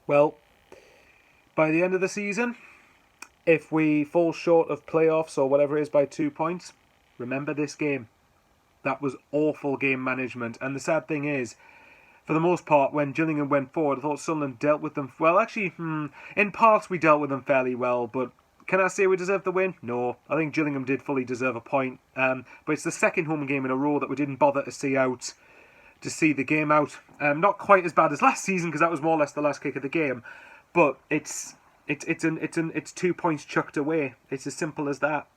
Well, by the end of the season, if we fall short of playoffs or whatever it is by 2 points, remember this game. That was awful game management. And the sad thing is, for the most part, when Gillingham went forward, I thought Sunderland dealt with them... Well, actually, in parts we dealt with them fairly well, but can I say we deserved the win? No. I think Gillingham did fully deserve a point. But it's the second home game in a row that we didn't bother to see the game out. Not quite as bad as last season, because that was more or less the last kick of the game. But it's 2 points chucked away. It's as simple as that.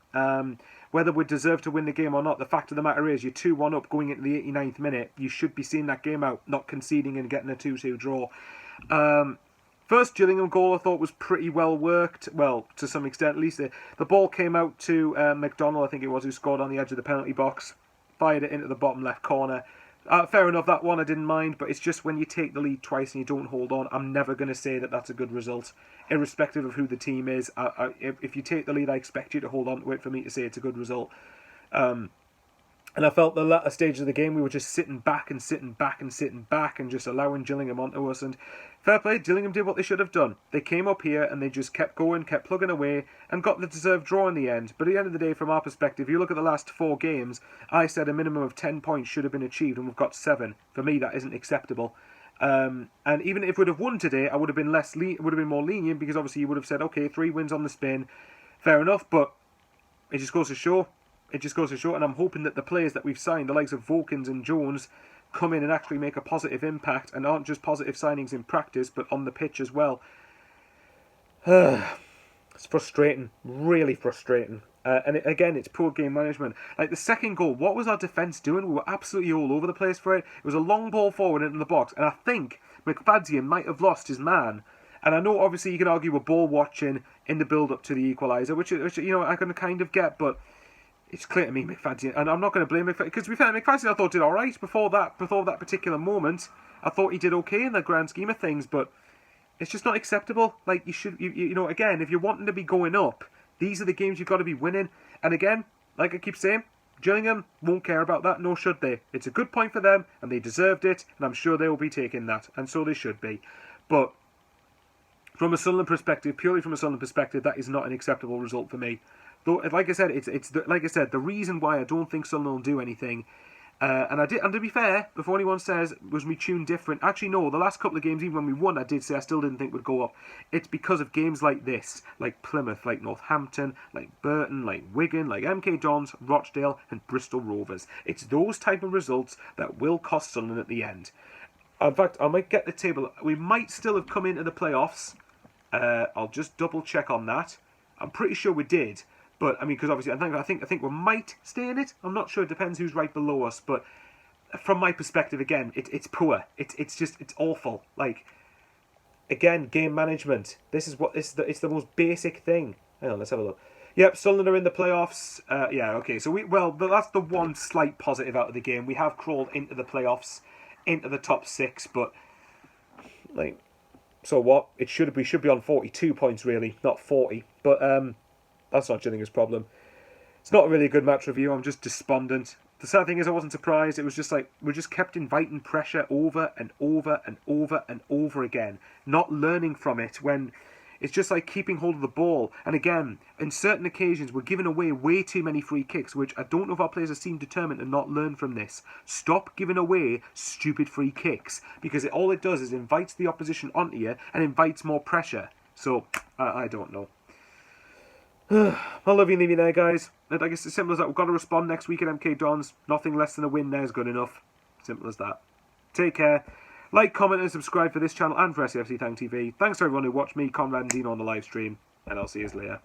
Whether we deserve to win the game or not, the fact of the matter is you're 2-1 up going into the 89th minute. You should be seeing that game out, not conceding and getting a 2-2 draw. First Gillingham goal I thought was pretty well worked. Well, to some extent at least. The ball came out to McDonald, I think it was, who scored on the edge of the penalty box. Fired it into the bottom left corner. Fair enough, that one I didn't mind, but it's just when you take the lead twice and you don't hold on, I'm never going to say that that's a good result, irrespective of who the team is. If you take the lead, I expect you to hold on to it for me to say it's a good result. And I felt the latter stage of the game, we were just sitting back and just allowing Gillingham onto us. And fair play, Gillingham did what they should have done. They came up here and they just kept going, kept plugging away, and got the deserved draw in the end. But at the end of the day, from our perspective, you look at the last 4 games, I said a minimum of 10 points should have been achieved, and we've got 7. For me, that isn't acceptable. And even if we'd have won today, I would have been more lenient, because obviously you would have said, okay, 3 wins on the spin, fair enough. But it just goes to show. And I'm hoping that the players that we've signed, the likes of Vokins and Jones, come in and actually make a positive impact, and aren't just positive signings in practice, but on the pitch as well. It's frustrating, really frustrating. Again, it's poor game management. Like the second goal, what was our defence doing? We were absolutely all over the place for it. It was a long ball forward into the box, and I think McFadzean might have lost his man. And I know, obviously, you can argue with ball watching in the build-up to the equaliser, which you know I can kind of get, but it's clear to me McFadzean, and I'm not going to blame McFadzean, because to be fair, McFadzean I thought did all right before that particular moment. I thought he did okay in the grand scheme of things, but it's just not acceptable. Like you know, again, if you're wanting to be going up, these are the games you've got to be winning. And again, like I keep saying, Gillingham won't care about that, nor should they. It's a good point for them, and they deserved it, and I'm sure they will be taking that, and so they should be. But from a Sunderland perspective, purely from a Sunderland perspective, that is not an acceptable result for me. Though, like I said, the reason why I don't think Sunderland will do anything, and to be fair, before anyone says, was me tuned different? Actually, no. The last couple of games, even when we won, I did say I still didn't think we'd go up. It's because of games like this, like Plymouth, like Northampton, like Burton, like Wigan, like MK Dons, Rochdale, and Bristol Rovers. It's those type of results that will cost Sunderland at the end. In fact, I might get the table. We might still have come into the playoffs. I'll just double check on that. I'm pretty sure we did. But I mean, because obviously, I think we might stay in it. I'm not sure. It depends who's right below us. But from my perspective, again, it's poor. It's awful. Like, again, game management. This is what it's the most basic thing. Hang on, let's have a look. Yep, Sunderland are in the playoffs. Yeah, okay. So that's the one slight positive out of the game. We have crawled into the playoffs, into the top 6. But like, so what? We should be on 42 points really, not 40. But that's not Gillingham's problem. It's not really a good match review. I'm just despondent. The sad thing is I wasn't surprised. It was just like we just kept inviting pressure over and over and over and over again, not learning from it when it's just like keeping hold of the ball. And again, in certain occasions, we're giving away way too many free kicks, which I don't know if our players seem determined to not learn from this. Stop giving away stupid free kicks, because all it does is invites the opposition onto you and invites more pressure. So, I don't know. I'll love you and leave you there, guys. And I guess it's as simple as that. We've got to respond next week at MK Dons. Nothing less than a win there is good enough. Simple as that. Take care. Like, comment, and subscribe for this channel and for SCFC Tang TV. Thanks to everyone who watched me, Conrad, and Dino on the live stream. And I'll see you later.